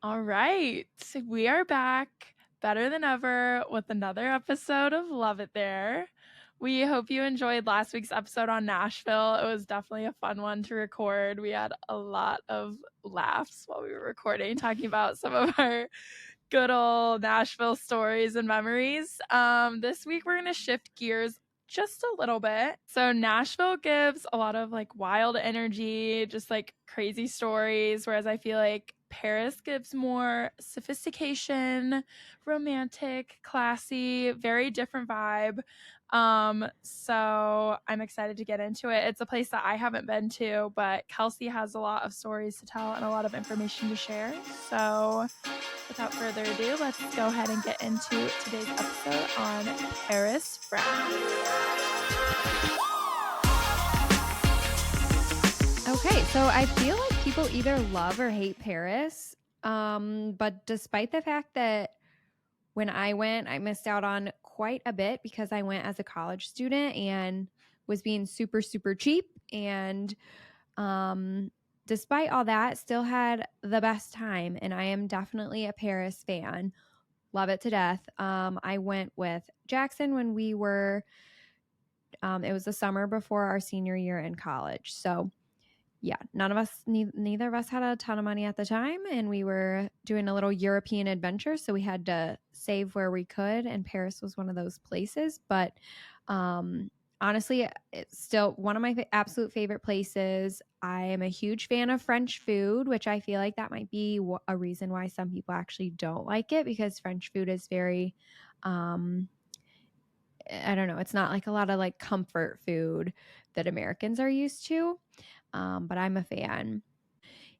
All right. We are back better than ever with another episode of Love It There. We hope you enjoyed last week's episode on Nashville. It was definitely a fun one to record. We had a lot of laughs while we were recording, talking about some of our good old Nashville stories and memories. This week, we're going to shift gears just a little bit. So Nashville gives a lot of like wild energy, just like crazy stories, whereas I feel like Paris gives more sophistication, romantic, classy, very different vibe. So I'm excited to get into it. It's a place that I haven't been to, but Kelsey has a lot of stories to tell and a lot of information to share. So without further ado, let's go ahead and get into today's episode on Paris, France. Okay, so I feel like people either love or hate Paris. But despite the fact that when I went, I missed out on quite a bit because I went as a college student and was being super, super cheap. And despite all that, still had the best time. And I am definitely a Paris fan. Love it to death. I went with Jackson when we were, it was the summer before our senior year in college. So yeah, neither of us had a ton of money at the time, and we were doing a little European adventure, so we had to save where we could, and Paris was one of those places. But honestly, it's still one of my absolute favorite places. I am a huge fan of French food, which I feel like that might be a reason why some people actually don't like it, because French food is very I don't know, it's not like a lot of like comfort food that Americans are used to. But I'm a fan.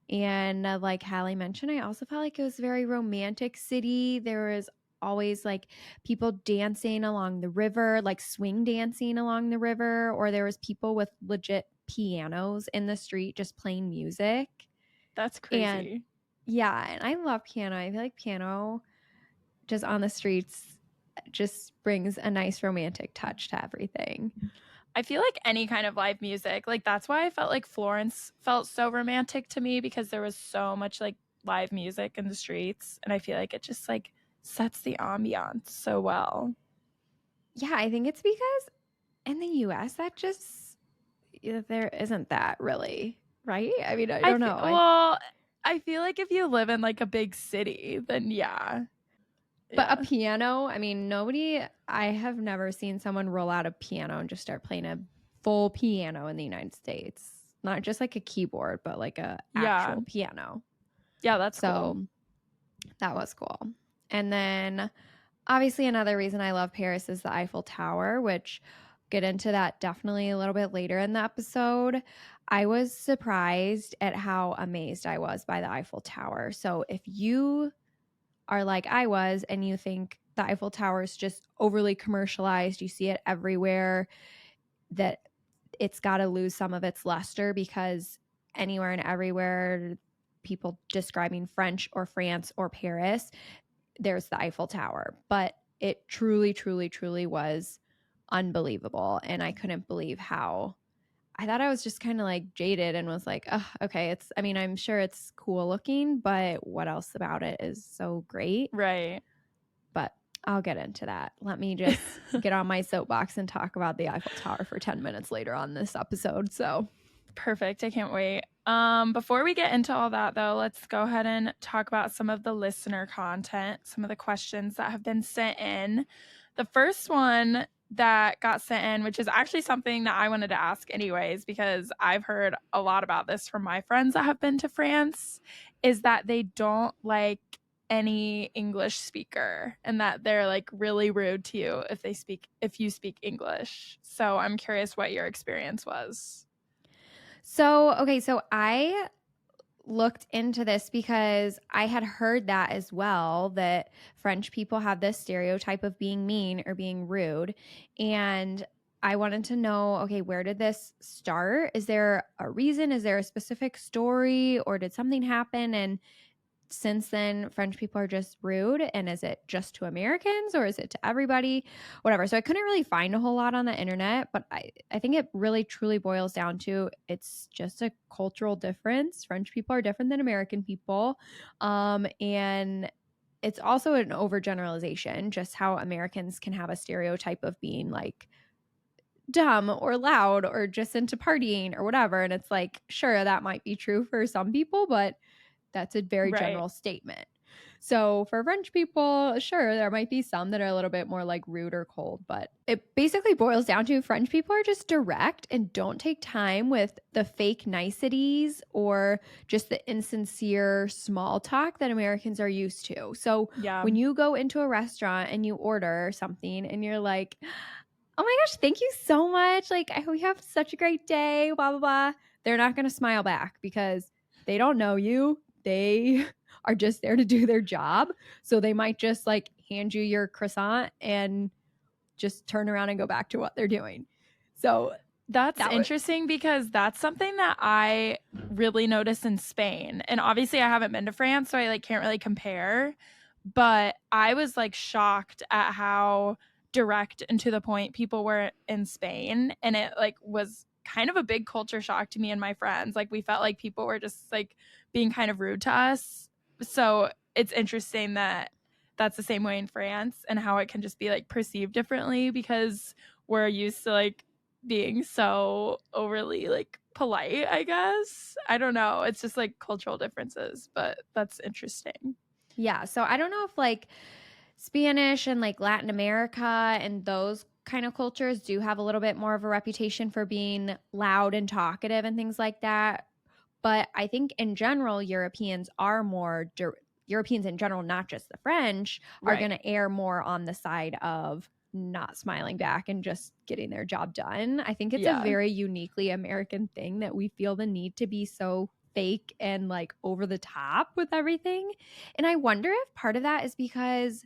And like Hallie mentioned, I also felt like it was a very romantic city. There was always like people dancing along the river, like swing dancing along the river, or there was people with legit pianos in the street just playing music. That's And crazy. yeah, and I love piano. I feel like piano just on the streets just brings a nice romantic touch to everything. I feel like any kind of live music, like that's why I felt like Florence felt so romantic to me, because there was so much like live music in the streets, and I feel like it just like sets the ambiance so well. Yeah, I think it's because in the US that just there isn't that really, right? I mean, I don't know. I feel like if you live in like a big city, then yeah. But a piano, I mean, I have never seen someone roll out a piano and just start playing a full piano in the United States. Not just like a keyboard, but like a actual piano. Yeah, that's so cool. That was cool. And then obviously another reason I love Paris is the Eiffel Tower, which get into that definitely a little bit later in the episode. I was surprised at how amazed I was by the Eiffel Tower. So if you are like I was and you think the Eiffel Tower is just overly commercialized, you see it everywhere, that it's got to lose some of its luster because anywhere and everywhere people describing French or France or Paris, there's the Eiffel Tower. But it truly, truly, truly was unbelievable. And I couldn't believe how I thought I was just kind of like jaded and was like, oh, okay, I'm sure it's cool looking, but what else about it is so great? Right. But I'll get into that. Let me just get on my soapbox and talk about the Eiffel Tower for 10 minutes later on this episode. So perfect. I can't wait. Before we get into all that though, let's go ahead and talk about some of the listener content, some of the questions that have been sent in. The first one that got sent in, which is actually something that I wanted to ask anyways, because I've heard a lot about this from my friends that have been to France, is that they don't like any English speaker and that they're like really rude to you if you speak English. So I'm curious what your experience was. So I looked into this because I had heard that as well, that French people have this stereotype of being mean or being rude. And I wanted to know, okay, where did this start? Is there a reason? Is there a specific story, or did something happen? And since then French people are just rude, and is it just to Americans or is it to everybody? Whatever. So I couldn't really find a whole lot on the internet, but I think it really truly boils down to it's just a cultural difference. French people are different than American people. And it's also an overgeneralization, just how Americans can have a stereotype of being like dumb or loud or just into partying or whatever. And it's like, sure, that might be true for some people, but that's a very Right. general statement. So for French people, sure, there might be some that are a little bit more like rude or cold, but it basically boils down to French people are just direct and don't take time with the fake niceties or just the insincere small talk that Americans are used to. So Yeah. when you go into a restaurant and you order something and you're like, oh my gosh, thank you so much. Like, I hope you have such a great day, blah, blah, blah. They're not going to smile back because they don't know you. They are just there to do their job. So they might just like hand you your croissant and just turn around and go back to what they're doing. So That's interesting because that's something that I really noticed in Spain. And obviously I haven't been to France, so I like can't really compare. But I was like shocked at how direct and to the point people were in Spain. And it like was kind of a big culture shock to me and my friends. Like we felt like people were just like being kind of rude to us. So it's interesting that that's the same way in France and how it can just be like perceived differently because we're used to like being so overly like polite, I guess. I don't know. It's just like cultural differences, but that's interesting. yeah. So I don't know if like Spanish and like Latin America and those kind of cultures do have a little bit more of a reputation for being loud and talkative and things like that. But I think in general, Europeans are more, Europeans in general, not just the French, are going to err more on the side of not smiling back and just getting their job done. I think it's a very uniquely American thing that we feel the need to be so fake and like over the top with everything. And I wonder if part of that is because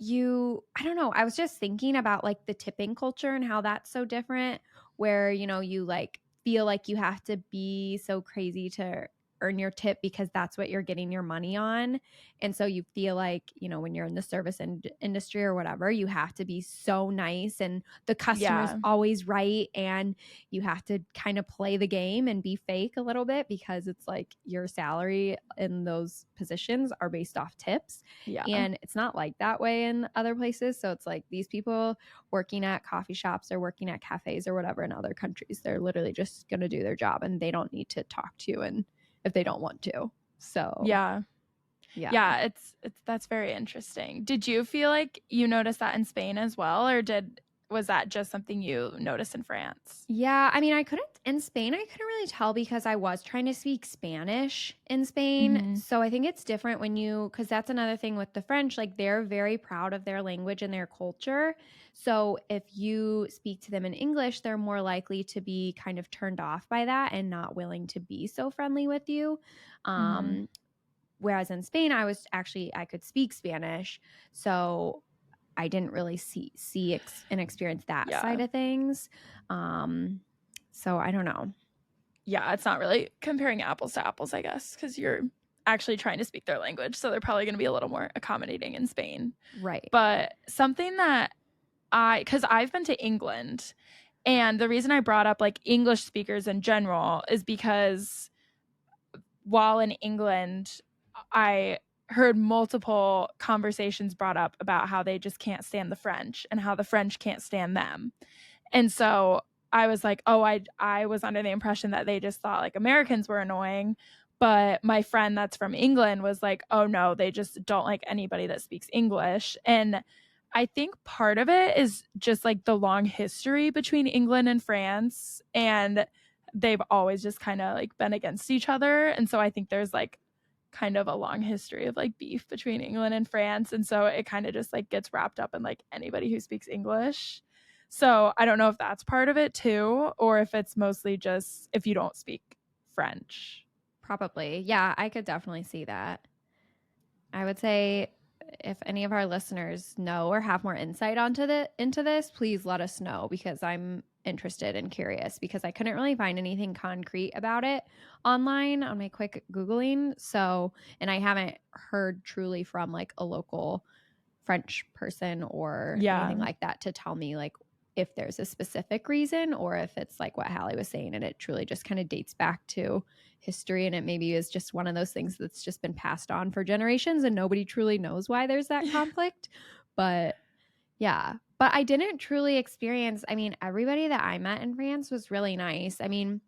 I don't know, I was just thinking about like the tipping culture and how that's so different, where, you like feel like you have to be so crazy to earn your tip because that's what you're getting your money on. And so you feel like, when you're in the service industry or whatever, you have to be so nice and the customer's always right. And you have to kind of play the game and be fake a little bit because it's like your salary in those positions are based off tips. And it's not like that way in other places. So it's like these people working at coffee shops or working at cafes or whatever in other countries, they're literally just going to do their job and they don't need to talk to you and if they don't want to. So yeah, it's that's very interesting. Did you feel like you noticed that in Spain as well, or was that just something you noticed in France? Yeah, I mean, in Spain, I couldn't really tell because I was trying to speak Spanish in Spain. Mm-hmm. So I think it's different because that's another thing with the French, like they're very proud of their language and their culture. So if you speak to them in English, they're more likely to be kind of turned off by that and not willing to be so friendly with you. Whereas in Spain, I could speak Spanish. So I didn't really see and experience that side of things. So I don't know. Yeah, it's not really comparing apples to apples, I guess, because you're actually trying to speak their language. So they're probably going to be a little more accommodating in Spain. Right. But something that because I've been to England, and the reason I brought up like English speakers in general is because while in England, I heard multiple conversations brought up about how they just can't stand the French and how the French can't stand them. And so I was like, oh, I was under the impression that they just thought like Americans were annoying. But my friend that's from England was like, oh no, they just don't like anybody that speaks English. And I think part of it is just like the long history between England and France. And they've always just kind of like been against each other. And so I think there's like kind of a long history of like beef between England and France. And so it kind of just like gets wrapped up in like anybody who speaks English. So I don't know if that's part of it too, or if it's mostly just if you don't speak French. Probably. Yeah, I could definitely see that. I would say if any of our listeners know or have more insight into this, please let us know because I'm interested and curious because I couldn't really find anything concrete about it online on my quick Googling. So, and I haven't heard truly from like a local French person or anything like that to tell me like if there's a specific reason or if it's like what Hallie was saying and it truly just kind of dates back to history and it maybe is just one of those things that's just been passed on for generations and nobody truly knows why there's that conflict. But yeah, but I didn't truly experience, I mean, everybody that I met in France was really nice. I mean,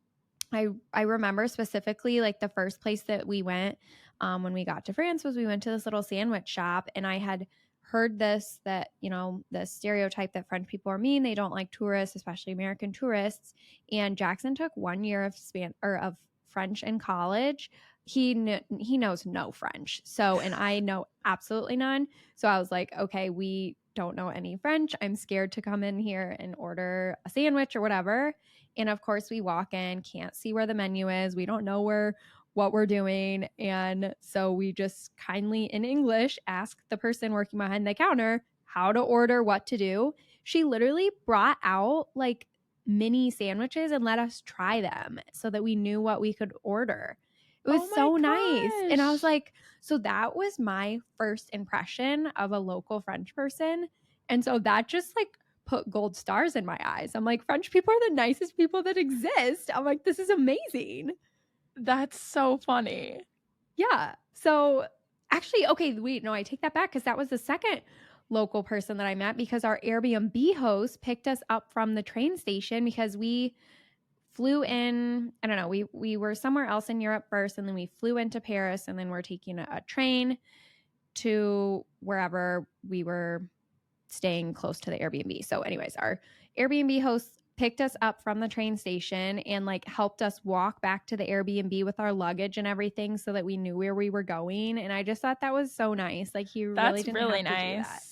I remember specifically like the first place that we went when we got to France was we went to this little sandwich shop and I had heard this that, you know, the stereotype that French people are mean, they don't like tourists, especially American tourists. And Jackson took 1 year of French in college. He knows no French. So, and I know absolutely none. So I was like, okay, we don't know any French. I'm scared to come in here and order a sandwich or whatever. And of course, we walk in, can't see where the menu is. We don't know what we're doing. And so we just kindly in English ask the person working behind the counter how to order, what to do. She literally brought out like mini sandwiches and let us try them so that we knew what we could order. It was so nice. And I was like, so that was my first impression of a local French person. And so that just like put gold stars in my eyes. I'm like, French people are the nicest people that exist. I'm like, this is amazing. That's so funny. Yeah. So actually, okay, wait, no, I take that back because that was the second local person that I met because our Airbnb host picked us up from the train station because we flew in, I don't know, we were somewhere else in Europe first and then we flew into Paris and then we're taking a train to wherever we were staying close to the Airbnb. So anyways, our Airbnb host picked us up from the train station and like helped us walk back to the Airbnb with our luggage and everything so that we knew where we were going. And I just thought that was so nice. Like he really didn't have to do that.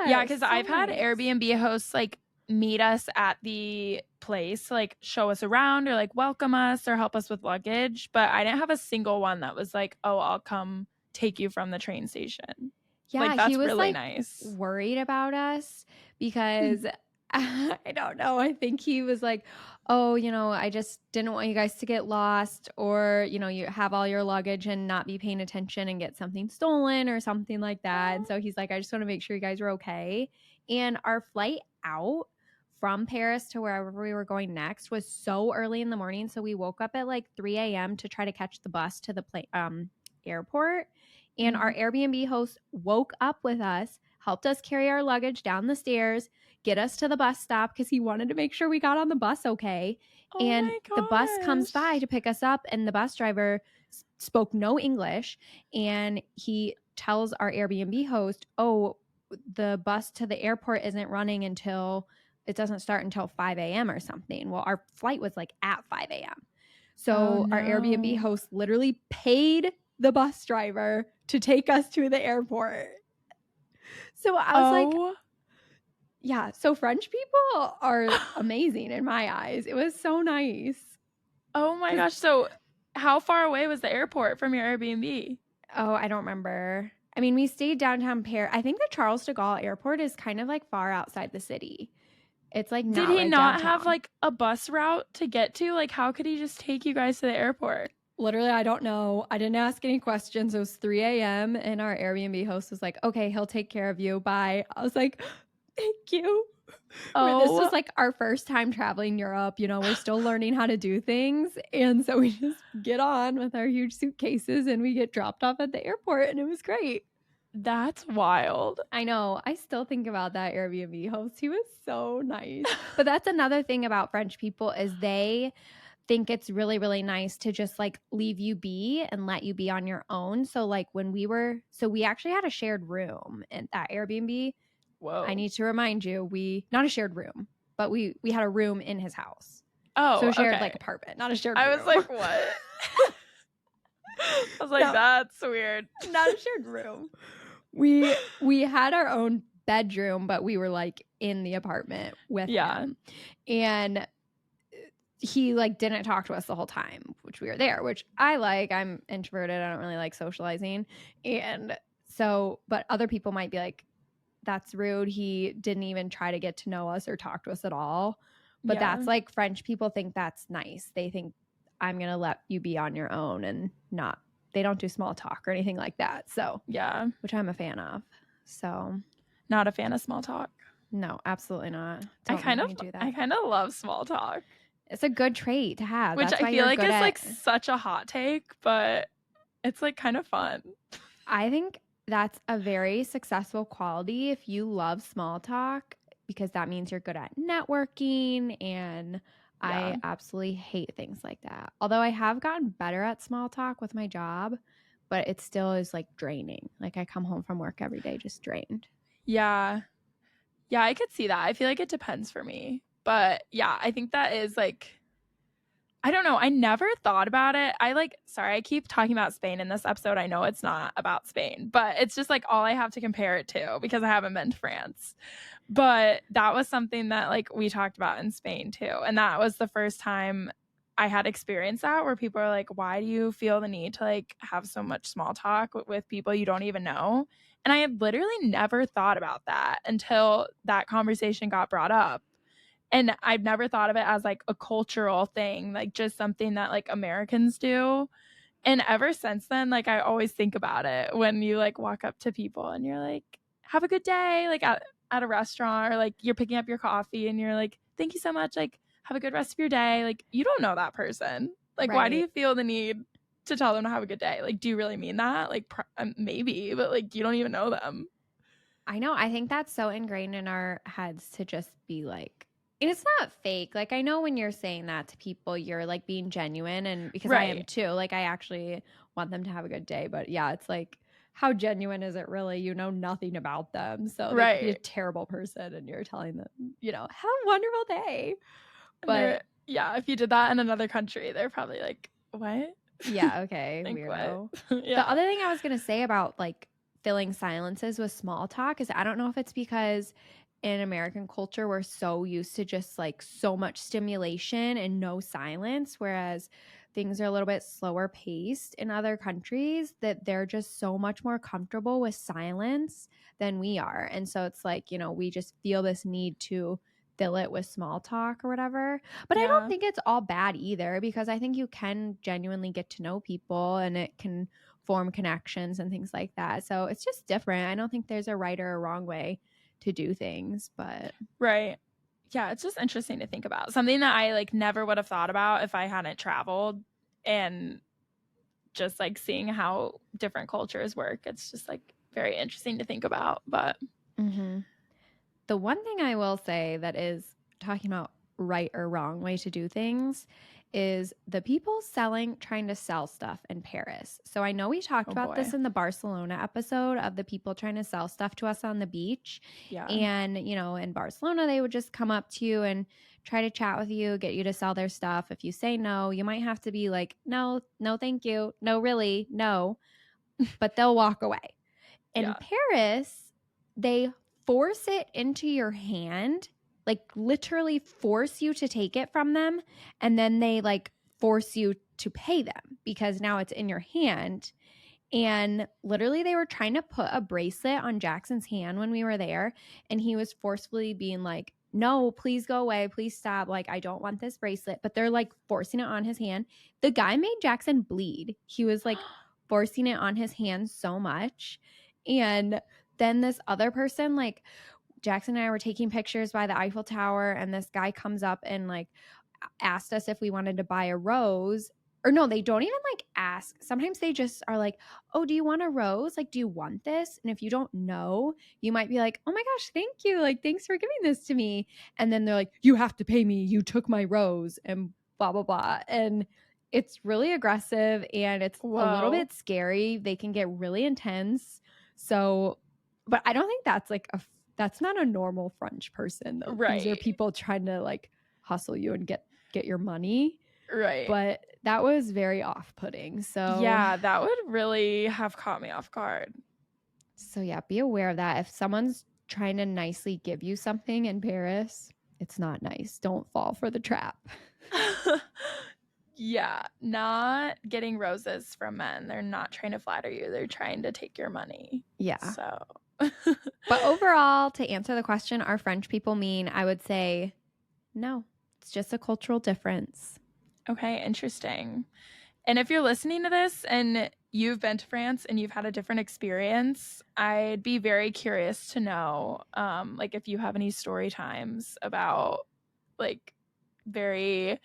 Yeah, because I've had Airbnb hosts like meet us at the place, like show us around or like welcome us or help us with luggage. But I didn't have a single one that was like, oh, I'll come take you from the train station. Yeah, like, that's he was really like nice. Worried about us because I don't know. I think he was like, oh, you know, I just didn't want you guys to get lost or, you know, you have all your luggage and not be paying attention and get something stolen or something like that. And so he's like, I just want to make sure you guys are okay. And our flight out from Paris to wherever we were going next was so early in the morning. So we woke up at like 3 a.m. to try to catch the bus to the airport. And our Airbnb host woke up with us, helped us carry our luggage down the stairs, get us to the bus stop because he wanted to make sure we got on the bus okay. And the bus comes by to pick us up and the bus driver spoke no English. And he tells our Airbnb host, oh, the bus to the airport isn't running until it doesn't start until 5 a.m. or something. Well, our flight was like at 5 a.m. So our Airbnb host literally paid the bus driver to take us to the airport. So I was like, yeah, so French people are amazing in my eyes. It was so nice. Oh my gosh. So how far away was the airport from your Airbnb? Oh, I don't remember. I mean, we stayed downtown Paris. I think the Charles de Gaulle airport is kind of like far outside the city. It's like not Did he not downtown. have like a bus route to get to? Like, how could he just take you guys to the airport? Literally, I don't know. I didn't ask any questions. It was 3 a.m. and our Airbnb host was like, okay, he'll take care of you. Bye. I was like, thank you. Oh, this was like our first time traveling Europe. You know, we're still learning how to do things. And so we just get on with our huge suitcases and we get dropped off at the airport and it was great. That's wild. I know. I still think about that Airbnb host. He was so nice. But that's another thing about French people is they think it's really, really nice to just like leave you be and let you be on your own. So like when we actually had a shared room in that Airbnb. Whoa. I need to remind you, not a shared room, but we had a room in his house. Oh, so shared like apartment, not a shared room. I was like, what? I was like, no, that's weird. Not a shared room. We had our own bedroom, but we were like in the apartment with him. And he like didn't talk to us the whole time, which we were there, which I like. I'm introverted. I don't really like socializing. And so, but other people might be like, that's rude. He didn't even try to get to know us or talk to us at all. But Yeah. that's like French people think that's nice. They think I'm going to let you be on your own and not, they don't do small talk or anything like that. So, Yeah. which I'm a fan of. So, Not a fan of small talk. no, absolutely not. I Don't kind make of me do that. I kind of love small talk. It's a good trait to have. Which That's I why feel you're like good is at. like such a hot take, but it's like kind of fun. I think that's a very successful quality if you love small talk, because that means you're good at networking, and Yeah. I absolutely hate things like that. Although I have gotten better at small talk with my job, but it still is like draining. Like I come home from work every day just drained. Yeah. Yeah, I could see that. I feel like it depends for me. But yeah, I think that is like, I don't know. I never thought about it. Sorry, I keep talking about Spain in this episode. I know it's not about Spain, but it's just like all I have to compare it to because I haven't been to France. But that was something that like we talked about in Spain too. And that was the first time I had experienced that, where people are like, why do you feel the need to like have so much small talk with people you don't even know? And I had literally never thought about that until that conversation got brought up. And I've never thought of it as like a cultural thing, like just something that like Americans do. And ever since then, like I always think about it when you like walk up to people and you're like, have a good day, like at a restaurant, or like you're picking up your coffee and you're like, thank you so much, like have a good rest of your day. Like you don't know that person. Like why do Right. you feel the need to tell them to have a good day? Like do you really mean that? Like maybe, but like you don't even know them. I know. I think that's so ingrained in our heads to just be like, and it's not fake. Like, I know when you're saying that to people, you're like being genuine. And because I am Right. too, like, I actually want them to have a good day. But yeah, it's like, how genuine is it really? You know nothing about them. So they could be a Right. terrible person and you're telling them, you know, have a wonderful day. But yeah, if you did that in another country, they're probably like, what? yeah, okay, Like weirdo. what? Yeah. The other thing I was going to say about like filling silences with small talk is I don't know if it's because in American culture we're so used to just like so much stimulation and no silence, whereas things are a little bit slower paced in other countries, that they're just so much more comfortable with silence than we are. And so it's like, you know, we just feel this need to fill it with small talk or whatever. But I don't Yeah. think it's all bad either, because I think you can genuinely get to know people and it can form connections and things like that. So it's just different. I don't think there's a right or a wrong way to do things, but Right. Yeah, it's just interesting to think about. Something that I like never would have thought about if I hadn't traveled, and just like seeing how different cultures work. It's just like very interesting to think about. But the one thing I will say that is talking about right or wrong way to do things is the people trying to sell stuff in Paris. So I know we talked about this in the Barcelona episode of the people trying to sell stuff to us on the beach. Yeah. And, you know, in Barcelona, they would just come up to you and try to chat with you, get you to sell their stuff. If you say no, you might have to be like, no, thank you. No, really, no. But they'll walk away. In Paris, they force it into your hand, like literally force you to take it from them. And then they like force you to pay them because now it's in your hand. And literally, they were trying to put a bracelet on Jackson's hand when we were there. And he was forcefully being like, no, please go away. Please stop. Like, I don't want this bracelet. But they're like forcing it on his hand. The guy made Jackson bleed. He was like forcing it on his hand so much. And then this other person, like Jackson and I were taking pictures by the Eiffel Tower, and this guy comes up and like asked us if we wanted to buy a rose. Or no, they don't even like ask. Sometimes they just are like, oh, do you want a rose? Like, do you want this? And if you don't know, you might be like, oh my gosh, thank you. Like, thanks for giving this to me. And then they're like, you have to pay me. You took my rose and blah, blah, blah. And it's really aggressive and it's a little bit scary. They can get really intense. So, but I don't think that's like that's not a normal French person though. Right. These are people trying to like hustle you and get your money. Right. But that was very off-putting. So yeah, that would really have caught me off guard. So yeah, be aware of that. If someone's trying to nicely give you something in Paris, it's not nice. Don't fall for the trap. Yeah, not getting roses from men. They're not trying to flatter you. They're trying to take your money. Yeah. So but overall, to answer the question, are French people mean? I would say no. It's just a cultural difference. Okay, interesting. And if you're listening to this and you've been to France and you've had a different experience, I'd be very curious to know, like, if you have any story times about, like, very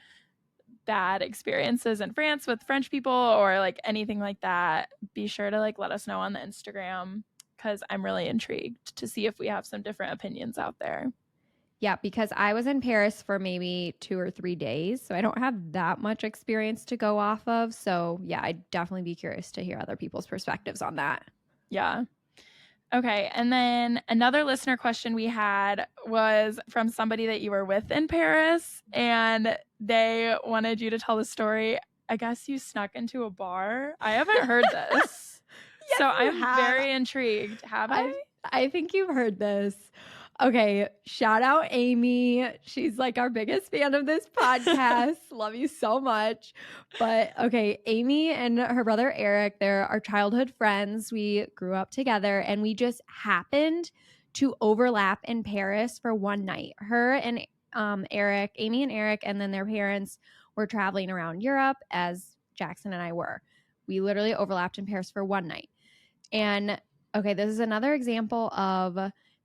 bad experiences in France with French people or, like, anything like that. Be sure to, like, let us know on the Instagram because I'm really intrigued to see if we have some different opinions out there. Yeah, because I was in Paris for maybe 2 or 3 days, so I don't have that much experience to go off of. So, yeah, I'd definitely be curious to hear other people's perspectives on that. Yeah. Okay, and then another listener question we had was from somebody that you were with in Paris, and they wanted you to tell the story. I guess you snuck into a bar. I haven't heard this. Yes, So you I'm have. very intrigued. Have I? I think you've heard this. Okay, shout out Amy. She's like our biggest fan of this podcast. Love you so much. But okay, Amy and her brother Eric, they're our childhood friends. We grew up together and we just happened to overlap in Paris for one night. Her and Eric, Amy and Eric, and then their parents were traveling around Europe as Jackson and I were. We literally overlapped in Paris for one night. And okay, this is another example of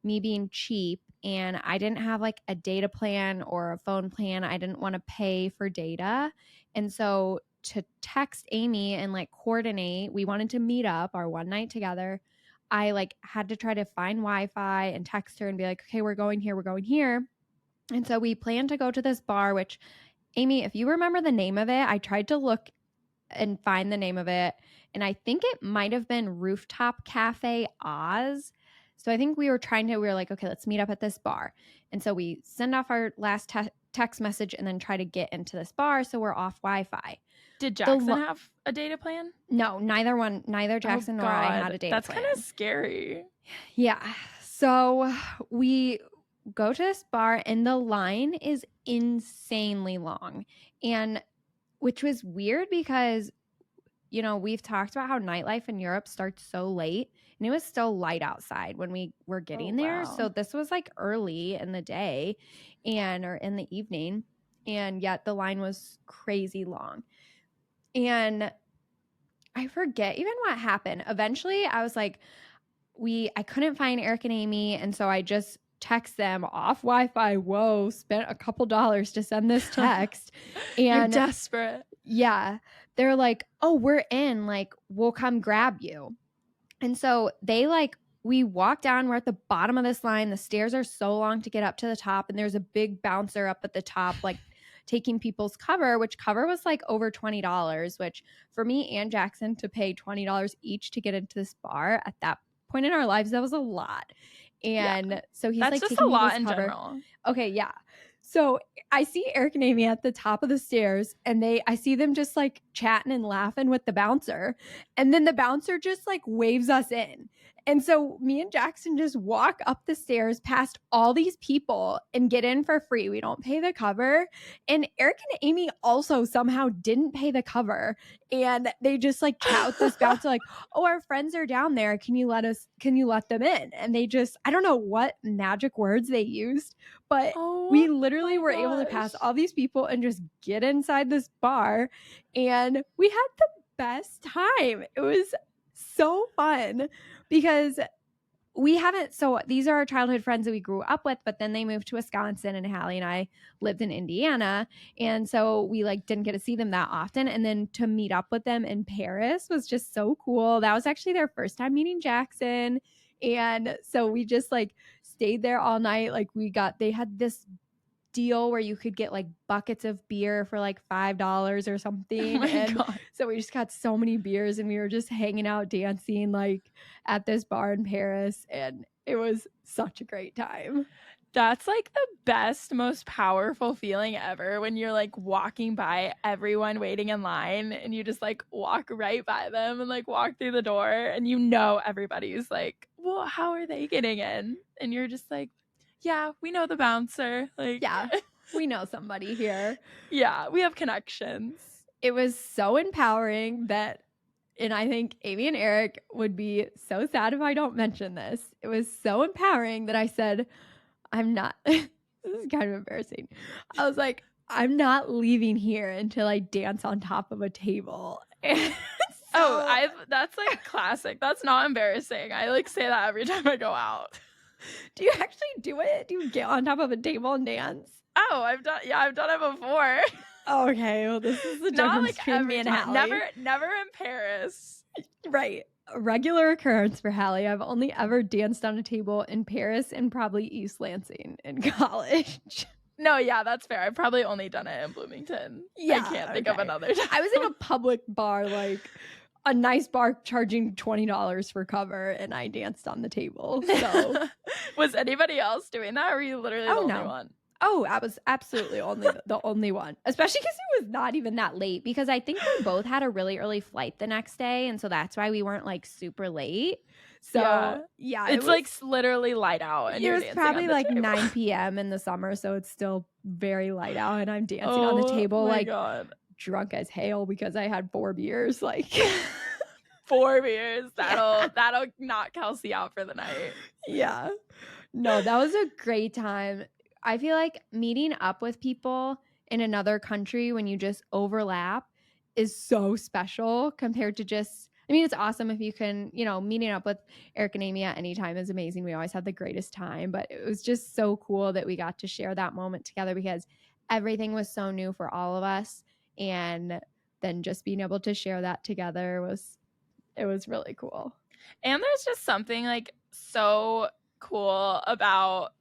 me being cheap, and I didn't have like a data plan or a phone plan. I didn't want to pay for data. And so to text Amy and like coordinate, we wanted to meet up our one night together. I like had to try to find Wi-Fi and text her and be like, okay, we're going here, we're going here. And so we planned to go to this bar, which Amy, if you remember the name of it, I tried to look and find the name of it. And I think it might have been Rooftop Cafe Oz. So I think we were like, okay, let's meet up at this bar. And so we send off our last text message and then try to get into this bar. So we're off Wi-Fi. Did Jackson have a data plan? No, neither Jackson nor I had a data plan. That's kind of scary. Yeah. So we go to this bar and the line is insanely long. And which was weird because, you know, we've talked about how nightlife in Europe starts so late and it was still light outside when we were getting there. Wow. So this was like early in the day or in the evening. And yet the line was crazy long. And I forget even what happened. Eventually I was like, I couldn't find Eric and Amy. And so I just text them off Wi-Fi. Whoa, spent a couple dollars to send this text. And you're desperate. Yeah. They're like, oh, we're in. Like, we'll come grab you. And so we walk down. We're at the bottom of this line. The stairs are so long to get up to the top. And there's a big bouncer up at the top, like taking people's cover, which cover was like over $20, which for me and Jackson to pay $20 each to get into this bar at that point in our lives, that was a lot. And so he's that's like just taking a lot in cover. general. Okay, yeah. So I see Eric and Amy at the top of the stairs and I see them just like chatting and laughing with the bouncer. And then the bouncer just like waves us in. And so me and Jackson just walk up the stairs past all these people and get in for free. We don't pay the cover. And Eric and Amy also somehow didn't pay the cover. And they just like chat with this bouncer like, oh, our friends are down there. Can you let them in? And they just, I don't know what magic words they used, but we literally were able to pass all these people and just get inside this bar. And we had the best time. It was so fun because so these are our childhood friends that we grew up with, but then they moved to Wisconsin and Hallie and I lived in Indiana. And so we like didn't get to see them that often. And then to meet up with them in Paris was just so cool. That was actually their first time meeting Jackson. And so we just like stayed there all night. Like they had this deal where you could get like buckets of beer for like $5 or something. Oh my God. So we just got so many beers and we were just hanging out dancing like at this bar in Paris, and it was such a great time. That's like the best, most powerful feeling ever when you're like walking by everyone waiting in line and you just like walk right by them and like walk through the door and you know everybody's like, well, how are they getting in? And you're just like, yeah, we know the bouncer. Like, yeah, we know somebody here. Yeah, we have connections. It was so empowering and I think Amy and Eric would be so sad if I don't mention this. It was so empowering that I said, I'm not, this is kind of embarrassing. I was like, I'm not leaving here until I dance on top of a table. That's like classic. That's not embarrassing. I like say that every time I go out. Do you actually do it? Do you get on top of a table and dance? Oh, I've done it before. Okay, well, this is the Not difference like between me every and time. Hallie. Never in Paris. Right. A regular occurrence for Hallie. I've only ever danced on a table in Paris and probably East Lansing in college. No, yeah, that's fair. I've probably only done it in Bloomington. Yeah, I can't think of another time. I was in a public bar, like a nice bar charging $20 for cover, and I danced on the table. So was anybody else doing that, or were you literally the only one? Oh, I was absolutely the only one, especially because it was not even that late, because I think we both had a really early flight the next day, and so that's why we weren't like super late. So yeah, it's like literally light out, and it was probably like 9 p.m. in the summer, so it's still very light out, and I'm dancing on the table like drunk as hell because I had 4 beers. Like 4 beers, that'll knock Kelsey out for the night. Yeah, no, that was a great time. I feel like meeting up with people in another country when you just overlap is so special compared to just, I mean, it's awesome if you can, meeting up with Eric and Amy at any time is amazing. We always had the greatest time, but it was just so cool that we got to share that moment together because everything was so new for all of us. And then just being able to share that together was really cool. And there's just something like so cool about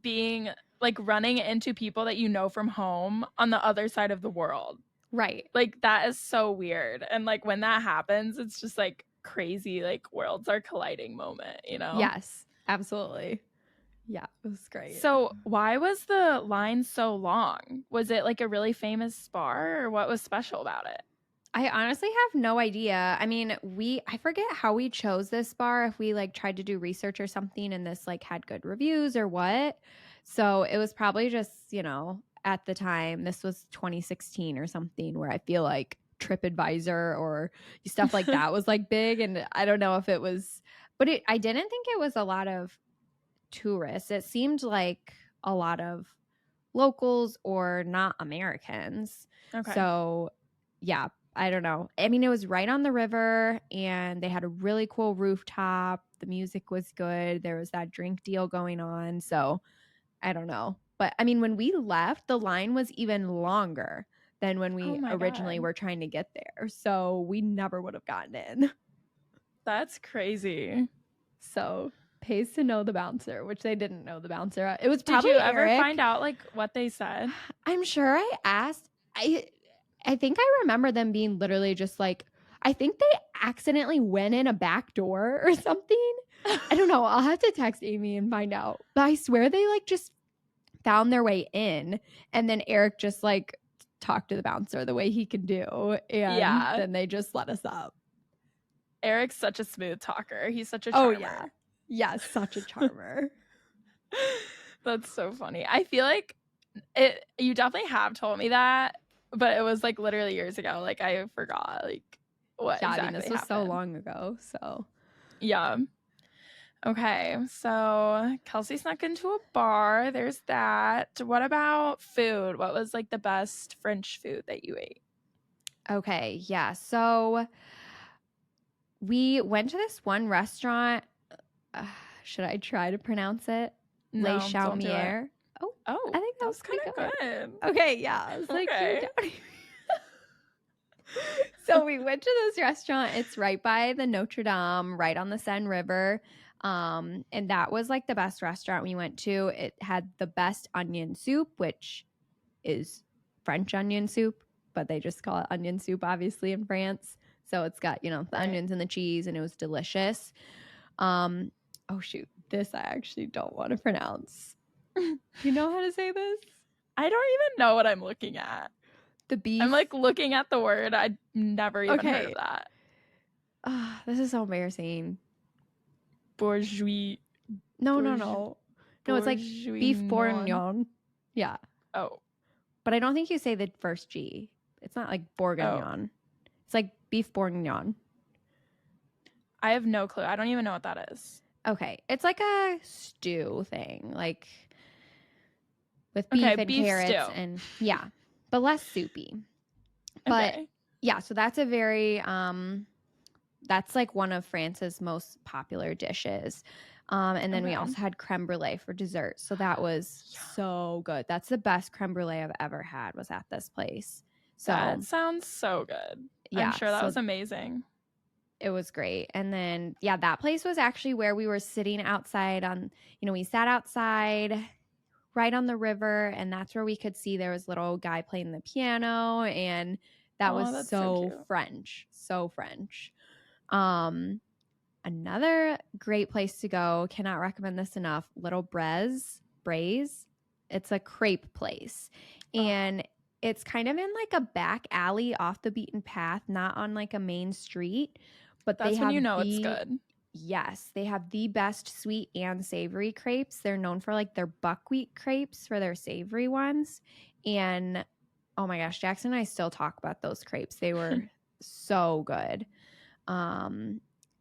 being like running into people that you know from home on the other side of the world. Right. Like that is so weird. And like when that happens, it's just like crazy, like worlds are colliding moment, Yes, absolutely. Yeah, it was great. So why was the line so long? Was it like a really famous bar, or what was special about it? I honestly have no idea. I mean, I forget how we chose this bar, if we like tried to do research or something and this like had good reviews or what. So it was probably just, at the time, this was 2016 or something, where I feel like TripAdvisor or stuff like that was like big. And I don't know if it was, but I didn't think it was a lot of tourists. It seemed like a lot of locals or not Americans. Okay. So yeah, I don't know. I mean, it was right on the river and they had a really cool rooftop. The music was good. There was that drink deal going on. So I don't know. But I mean, when we left, the line was even longer than when we originally were trying to get there. So we never would have gotten in. That's crazy. So pays to know the bouncer, which they didn't know the bouncer. It was probably Did you ever Eric. find out like what they said? I'm sure I asked. I think I remember them being literally just like, I think they accidentally went in a back door or something. I don't know. I'll have to text Amy and find out. But I swear they like just found their way in, and then Eric just like talked to the bouncer the way he can do, and then they just let us up. Eric's such a smooth talker. He's such a charmer. Oh yeah, such a charmer. That's so funny. I feel like you definitely have told me that, but it was like literally years ago. Like I forgot like what exactly I mean, this was so long ago. So yeah. Okay, so Kelsey snuck into a bar. There's that. What about food? What was like the best French food that you ate? Okay, yeah. So we went to this one restaurant. Should I try to pronounce it? No, Les Chaumiere. Oh, I think that was kind of good. Okay, yeah. I was like, so we went to this restaurant. It's right by the Notre Dame, right on the Seine River. And that was like the best restaurant we went to. It had the best onion soup, which is French onion soup, but they just call it onion soup, obviously, in France. So it's got, the onions and the cheese, and it was delicious. Oh shoot, this I actually don't want to pronounce. Do you know how to say this? I don't even know what I'm looking at. The beef. I'm like looking at the word. I'd never even heard of that. This is so embarrassing. Bourgeois. No. No, it's like beef bourguignon. Yeah. Oh. But I don't think you say the first G. It's not like bourguignon. Oh. It's like beef bourguignon. I have no clue. I don't even know what that is. Okay. It's like a stew thing. Like with beef and carrots. Stew. And yeah. but less soupy. But Okay. yeah, so that's a very that's like one of France's most popular dishes. And then we Okay. also had creme brulee for dessert. So that was so good. That's the best creme brulee I've ever had was at this place. So That sounds so good. I'm yeah, sure that so was amazing. it was great. And then yeah, that place was actually where we were sitting outside on, we sat outside right on the river, and that's where we could see there was a little guy playing the piano, and that was Oh, that's so so cute. French. So French. Another great place to go, cannot recommend this enough, Little Breizh. It's a crepe place. And it's kind of in like a back alley off the beaten path, not on like a main street, but they That's when have you know it's good. yes, they have the best sweet and savory crepes. They're known for like their buckwheat crepes for their savory ones. And oh my gosh, Jackson and I still talk about those crepes. They were so good.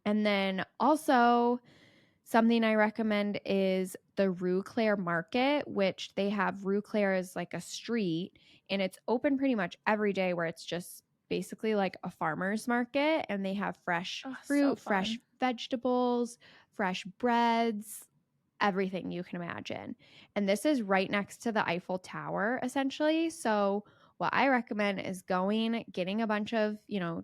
And then also something I recommend is the Rue Cler Market, which they have. Rue Cler is like a street, and it's open pretty much every day, where it's just basically like a farmer's market, and they have fresh So fruit, fresh fun. vegetables, fresh breads, everything you can imagine. And this is right next to the Eiffel Tower, essentially. So what I recommend is going, getting a bunch of,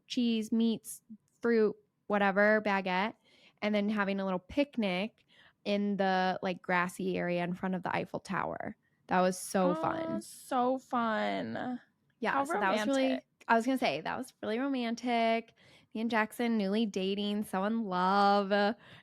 cheese, meats, fruit, whatever, baguette, and then having a little picnic in the like grassy area in front of the Eiffel Tower. That was so fun. So fun. Yeah, How so that was really, romantic. I was going to say, that was really romantic. Me and Jackson newly dating, so in love,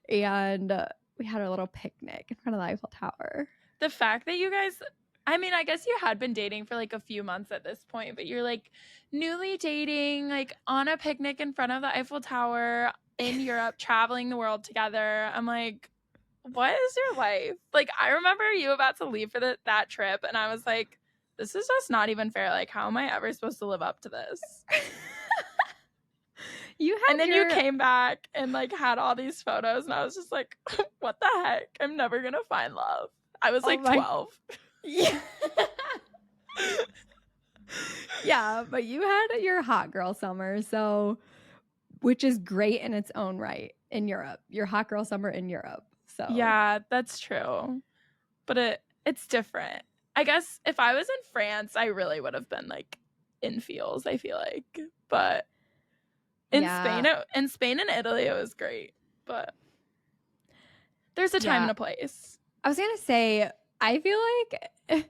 and we had a little picnic in front of the Eiffel Tower. The fact that you guys, I mean, I guess you had been dating for like a few months at this point, but you're like newly dating, like on a picnic in front of the Eiffel Tower in Europe, traveling the world together. I'm like, what is your life? Like, I remember you about to leave for that trip, and I was like, this is just not even fair. Like, how am I ever supposed to live up to this? And then you came back and like had all these photos, and I was just like, what the heck? I'm never gonna find love. I was like 12. Yeah. Yeah, but you had your hot girl summer, so which is great in its own right in Europe. Your hot girl summer in Europe. So Yeah, that's true. But it's different. I guess if I was in France, I really would have been like in feels, I feel like. But in Spain and Italy it was great. But there's a time and a place. I was gonna say, I feel like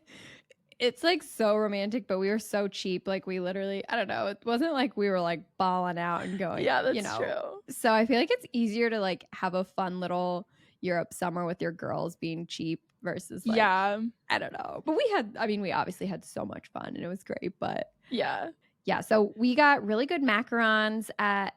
it's like so romantic, but we were so cheap. Like we literally, I don't know, it wasn't like we were like balling out and going, Yeah, that's true. So I feel like it's easier to like have a fun little Europe summer with your girls being cheap versus like, I don't know. But we obviously had so much fun and it was great, but yeah, so we got really good macarons at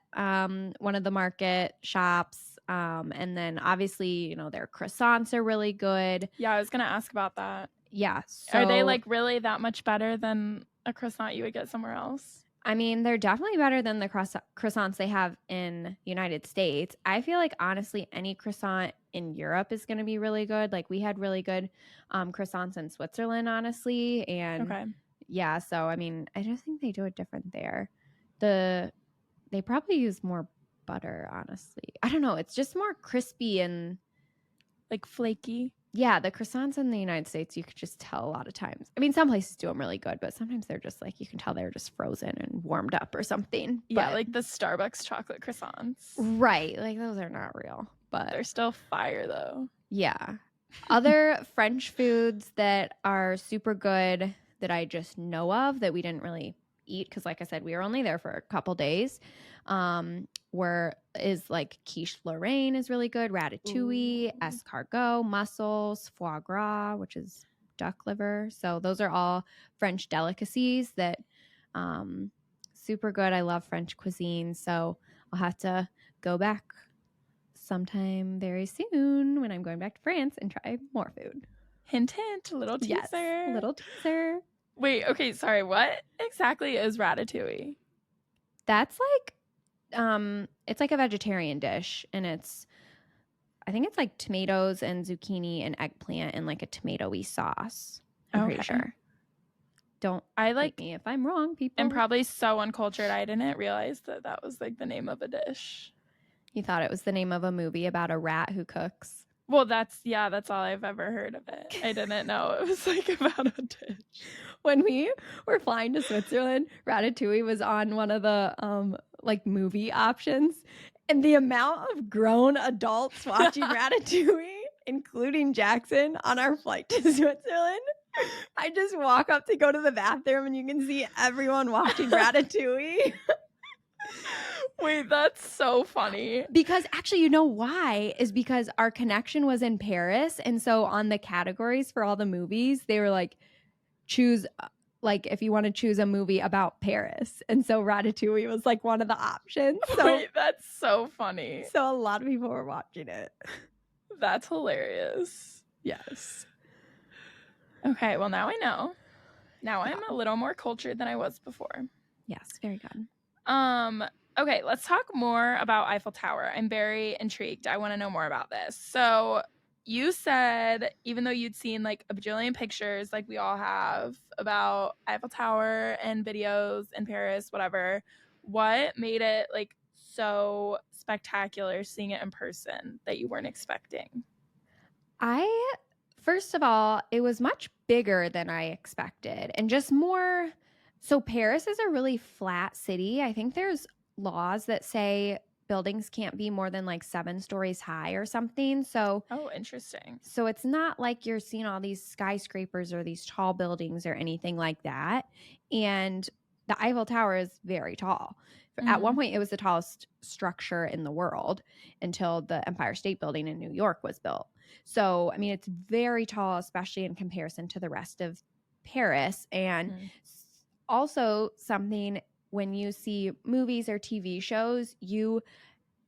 one of the market shops. And then obviously, their croissants are really good. Yeah, I was going to ask about that. Yeah. So, are they like really that much better than a croissant you would get somewhere else? I mean, they're definitely better than the croissants they have in the United States. I feel like, honestly, any croissant in Europe is going to be really good. Like, we had really good croissants in Switzerland, honestly. And yeah, so, I mean, I just think they do it different there. They probably use more butter, honestly. I don't know. It's just more crispy and like flaky. Yeah, the croissants in the United States, you could just tell a lot of times. I mean, some places do them really good, but sometimes they're just like, you can tell they're just frozen and warmed up or something. Yeah, like the Starbucks chocolate croissants. Right. Like those are not real, but they're still fire though. Yeah. Other French foods that are super good that I just know of that we didn't really eat, because like I said, we were only there for a couple days, is like quiche Lorraine is really good, ratatouille, escargot, mussels, foie gras, which is duck liver. So those are all French delicacies that super good. I love French cuisine, so I'll have to go back sometime very soon when I'm going back to France and try more food. Hint, hint, little teaser. Yes, little teaser. Wait, okay, sorry. What exactly is ratatouille? That's like, it's like a vegetarian dish, and I think it's like tomatoes and zucchini and eggplant and like a tomatoey sauce. I'm pretty sure. Don't I hate me if I'm wrong, people. am probably so uncultured. I didn't realize that was like the name of a dish. You thought it was the name of a movie about a rat who cooks. Well, that's all I've ever heard of it. I didn't know it was like about a dish. When we were flying to Switzerland, Ratatouille was on one of the like movie options, and the amount of grown adults watching Ratatouille, including Jackson, on our flight to Switzerland. I just walk up to go to the bathroom and you can see everyone watching Ratatouille. Wait, that's so funny. Because actually, you know why? Is because our connection was in Paris. And so on the categories for all the movies, they were like, choose, like, if you want to choose a movie about Paris. And so Ratatouille was like one of the options. So, wait, that's so funny. So a lot of people were watching it. That's hilarious. Yes. Okay, well, now I know. Now I'm a little more cultured than I was before. Yes, very good. Okay, let's talk more about Eiffel Tower. I'm very intrigued. I want to know more about this. So you said, even though you'd seen like a bajillion pictures, like we all have, about Eiffel Tower and videos in Paris, whatever, what made it like so spectacular seeing it in person that you weren't expecting? First of all, it was much bigger than I expected and just more. So Paris is a really flat city. I think there's laws that say buildings can't be more than like 7 stories high or something. So, oh, interesting. So it's not like you're seeing all these skyscrapers or these tall buildings or anything like that. And the Eiffel Tower is very tall. At one point, it was the tallest structure in the world until the Empire State Building in New York was built. So, I mean, it's very tall, especially in comparison to the rest of Paris. And also something, when you see movies or TV shows, you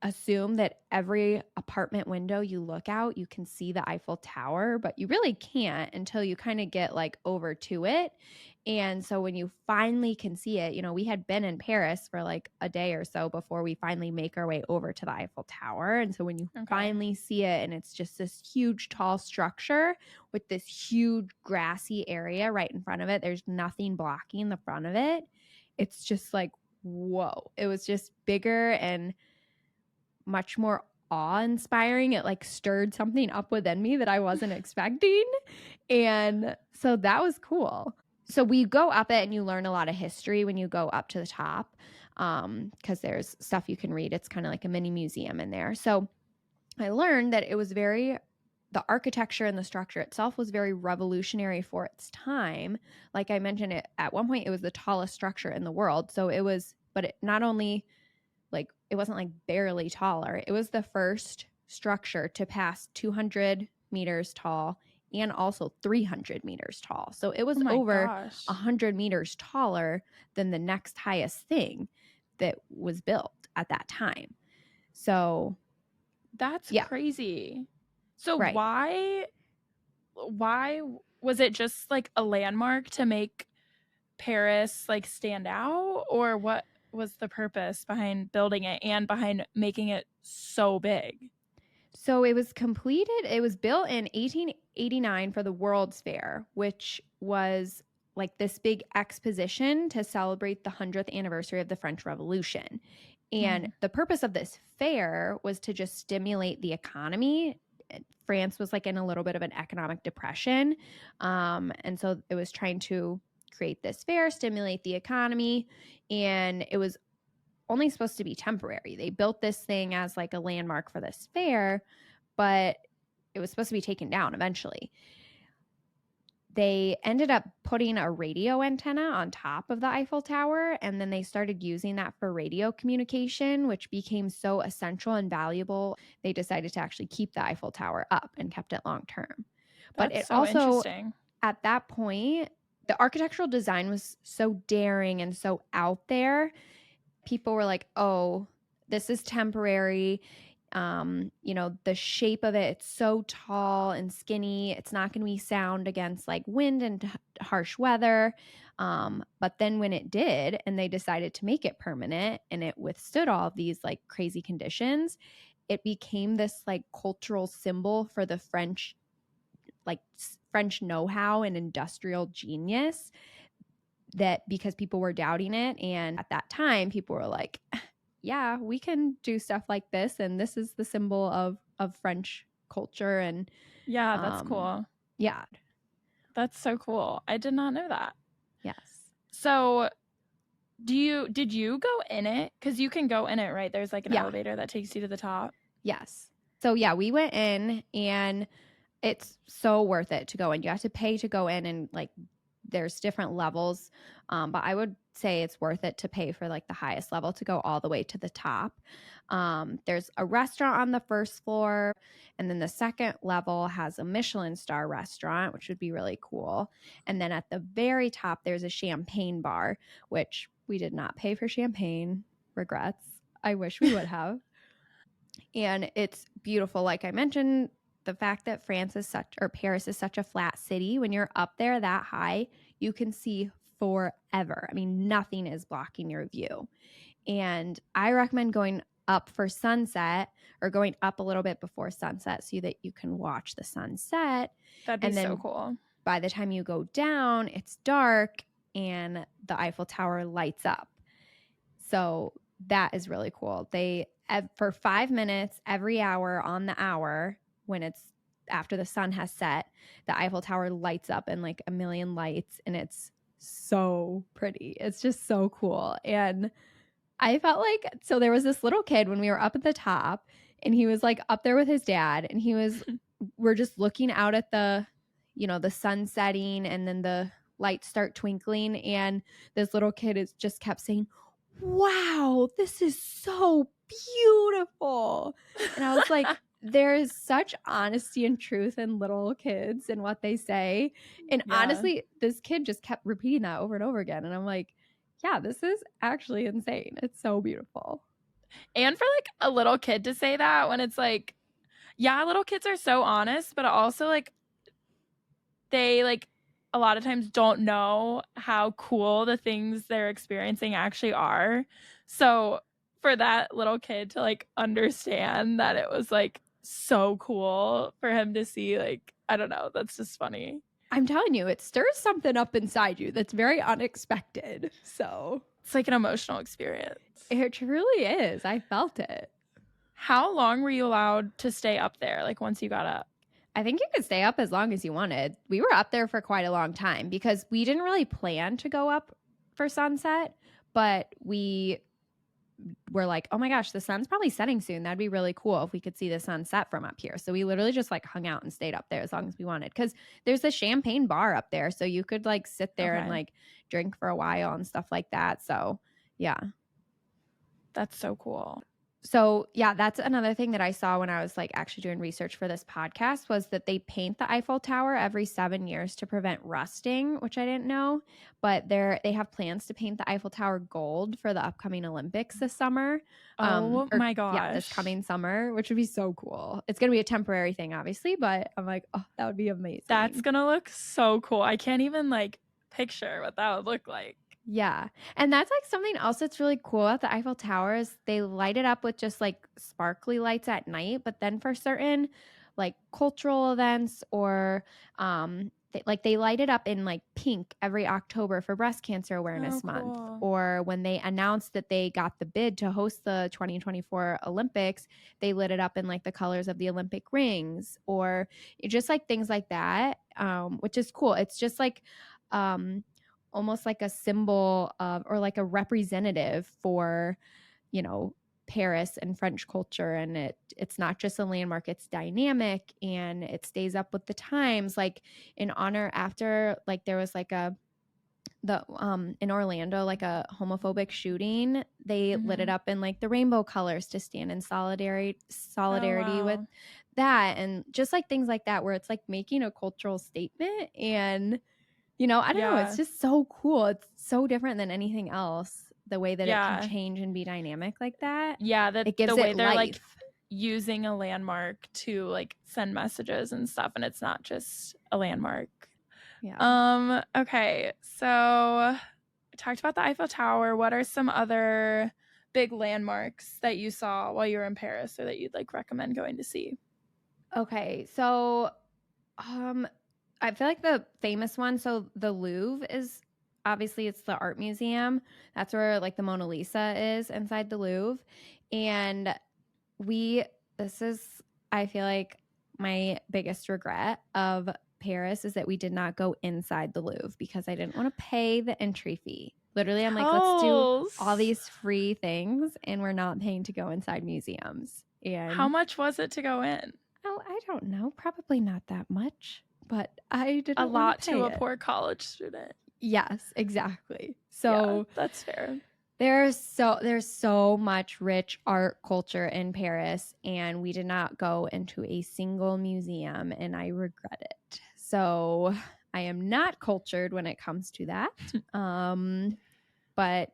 assume that every apartment window you look out, you can see the Eiffel Tower, but you really can't until you kind of get like over to it. And so when you finally can see it, you know, we had been in Paris for like a day or so before we finally make our way over to the Eiffel Tower. And so when you finally see it, and it's just this huge tall structure with this huge grassy area right in front of it, there's nothing blocking the front of it. It's just like, whoa. It was just bigger and much more awe-inspiring. It like stirred something up within me that I wasn't expecting. And so that was cool. So we go up it and you learn a lot of history when you go up to the top, because there's stuff you can read. It's kind of like a mini museum in there. So I learned that it was the architecture and the structure itself was very revolutionary for its time. Like I mentioned, at one point it was the tallest structure in the world. So it was, but it not only like, it wasn't like barely taller. It was the first structure to pass 200 meters tall and also 300 meters tall. So it was over 100 meters taller than the next highest thing that was built at that time. So that's crazy. So why was it just like a landmark to make Paris like stand out, or what was the purpose behind building it and behind making it so big? So it was built in 1889 for the World's Fair, which was like this big exposition to celebrate the 100th anniversary of the French Revolution. And the purpose of this fair was to just stimulate the economy. France was like in a little bit of an economic depression. And so it was trying to create this fair, stimulate the economy. And it was only supposed to be temporary. They built this thing as like a landmark for this fair, but it was supposed to be taken down eventually. They ended up putting a radio antenna on top of the Eiffel Tower, and then they started using that for radio communication, which became so essential and valuable. They decided to actually keep the Eiffel Tower up and kept it long term. But it also, at that point, the architectural design was so daring and so out there. People were like, oh, this is temporary. You know, the shape of it, it's so tall and skinny. It's not going to be sound against like wind and harsh weather. But then when it did, and they decided to make it permanent and it withstood all of these like crazy conditions, it became this like cultural symbol for the French know-how and industrial genius that because people were doubting it. And at that time, people were like, yeah, we can do stuff like this. And this is the symbol of French culture. And Yeah, that's cool. Yeah. That's so cool. I did not know that. Yes. So did you go in it? Because you can go in it, right? There's like an elevator that takes you to the top. Yes. So yeah, we went in and it's so worth it to go in. You have to pay to go in, and like there's different levels. But I would say it's worth it to pay for like the highest level to go all the way to the top. There's a restaurant on the first floor, and then the second level has a Michelin star restaurant, which would be really cool. And then at the very top, there's a champagne bar, which we did not pay for champagne. Regrets. I wish we would have. And it's beautiful. Like I mentioned, the fact that Paris is such a flat city, when you're up there that high, you can see forever. I mean, nothing is blocking your view. And I recommend going up for sunset or going up a little bit before sunset so that you can watch the sunset. That'd be so cool. By the time you go down, it's dark and the Eiffel Tower lights up. So that is really cool. For 5 minutes every hour on the hour, when it's after the sun has set, the Eiffel Tower lights up in like a million lights, and it's so pretty. It's just so cool. And I felt like, so there was this little kid when we were up at the top, and he was like up there with his dad, and we're just looking out at the sun setting, and then the lights start twinkling, and this little kid just kept saying, wow, this is so beautiful. And I was like, there is such honesty and truth in little kids and what they say. And honestly, this kid just kept repeating that over and over again. And I'm like, yeah, this is actually insane. It's so beautiful. And for like a little kid to say that, when it's like, yeah, little kids are so honest, but also like they like a lot of times don't know how cool the things they're experiencing actually are. So for that little kid to like understand that it was like so cool for him to see, like, I don't know, that's just funny. I'm telling you, it stirs something up inside you that's very unexpected. So it's like an emotional experience. It truly is. I felt it. How long were you allowed to stay up there, like once you got up? I think you could stay up as long as you wanted. We were up there for quite a long time because we didn't really plan to go up for sunset, but we were like, oh my gosh, the sun's probably setting soon. That'd be really cool if we could see the sun set from up here. So we literally just like hung out and stayed up there as long as we wanted, because there's a champagne bar up there. So you could like sit there and like drink for a while and stuff like that. So yeah. That's so cool. So yeah, that's another thing that I saw when I was like actually doing research for this podcast, was that they paint the Eiffel Tower every 7 years to prevent rusting, which I didn't know. But they have plans to paint the Eiffel Tower gold for the upcoming Olympics this summer. My gosh. Yeah, this coming summer, which would be so cool. It's going to be a temporary thing, obviously, but I'm like, oh, that would be amazing. That's going to look so cool. I can't even like picture what that would look like. Yeah. And that's like something else that's really cool at the Eiffel Tower is they light it up with just like sparkly lights at night, but then for certain like cultural events or they light it up in like pink every October for Breast Cancer Awareness Month. Or when they announced that they got the bid to host the 2024 Olympics, they lit it up in like the colors of the Olympic rings, or just like things like that, which is cool. It's just like almost like a symbol of, or like a representative for, Paris and French culture. And it's not just a landmark, it's dynamic and it stays up with the times. Like in honor, after like there was like in Orlando, like a homophobic shooting, they lit it up in like the rainbow colors to stand in solidarity with that. And just like things like that, where it's like making a cultural statement. And I don't know. It's just so cool. It's so different than anything else, the way that it can change and be dynamic like that. Yeah, it gives the way it they're life. Like using a landmark to like send messages and stuff, and it's not just a landmark. Yeah. Okay, so I talked about the Eiffel Tower. What are some other big landmarks that you saw while you were in Paris, or that you'd like recommend going to see? Okay, so I feel like the famous one, so the Louvre is obviously it's the art museum. That's where like the Mona Lisa is inside the Louvre. And this is, I feel like my biggest regret of Paris is that we did not go inside the Louvre because I didn't want to pay the entry fee. Literally, I'm like, let's do all these free things and we're not paying to go inside museums. And how much was it to go in? Oh, I don't know. Probably not that much, but I didn't a lot to a poor college student. Yes, exactly. So yeah, that's fair. There's so much rich art culture in Paris, and we did not go into a single museum, and I regret it. So I am not cultured when it comes to that. But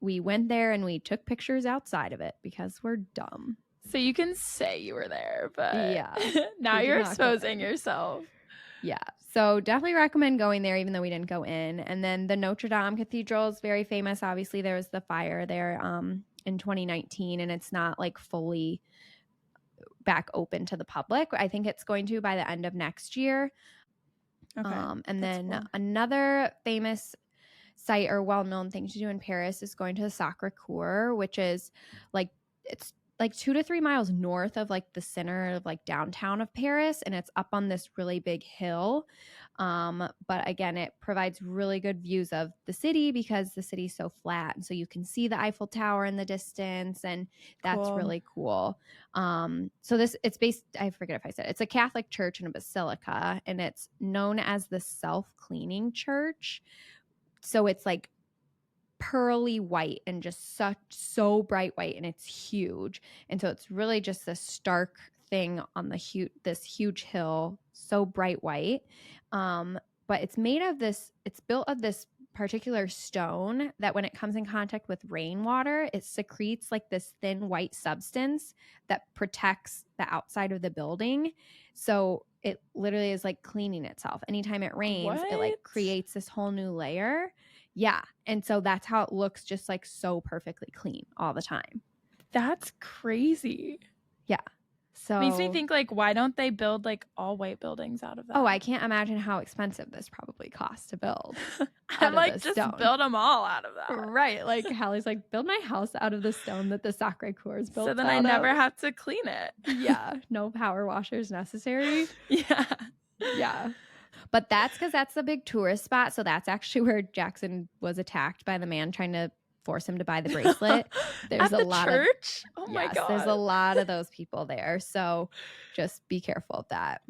we went there and we took pictures outside of it because we're dumb. So you can say you were there, but yeah, now you're exposing yourself. Yeah. So definitely recommend going there, even though we didn't go in. And then the Notre Dame Cathedral is very famous. Obviously, there was the fire there in 2019, and it's not like fully back open to the public. I think it's going to by the end of next year. Okay. And then another famous site or well-known thing to do in Paris is going to the Sacre Coeur, which is like, it's like 2 to 3 miles north of like the center of like downtown of Paris, and it's up on this really big hill. But again, it provides really good views of the city because the city's so flat, and so you can see the Eiffel Tower in the distance, and that's really cool. So it's based, I forget if I said, it's a Catholic church and a basilica, and it's known as the self-cleaning church. So it's like pearly white and just so bright white, and it's huge, and so it's really just this stark thing on this huge hill, so bright white. But it's built of this particular stone that when it comes in contact with rainwater, it secretes like this thin white substance that protects the outside of the building. So it literally is like cleaning itself. Anytime it rains, it like creates this whole new layer. Yeah. And so that's how it looks, just like so perfectly clean all the time. That's crazy. Yeah. So makes me think, like, why don't they build like all white buildings out of that? Oh, I can't imagine how expensive this probably costs to build. I'm like, just build them all out of that. Right. Like Hallie's like, build my house out of the stone that the Sacre Coeur is built. So then I never have to clean it. Yeah. No power washers necessary. Yeah. Yeah. But that's because that's the big tourist spot. So that's actually where Jackson was attacked by the man trying to force him to buy the bracelet. There's a lot church? Oh my God. There's a lot of those people there. So just be careful of that.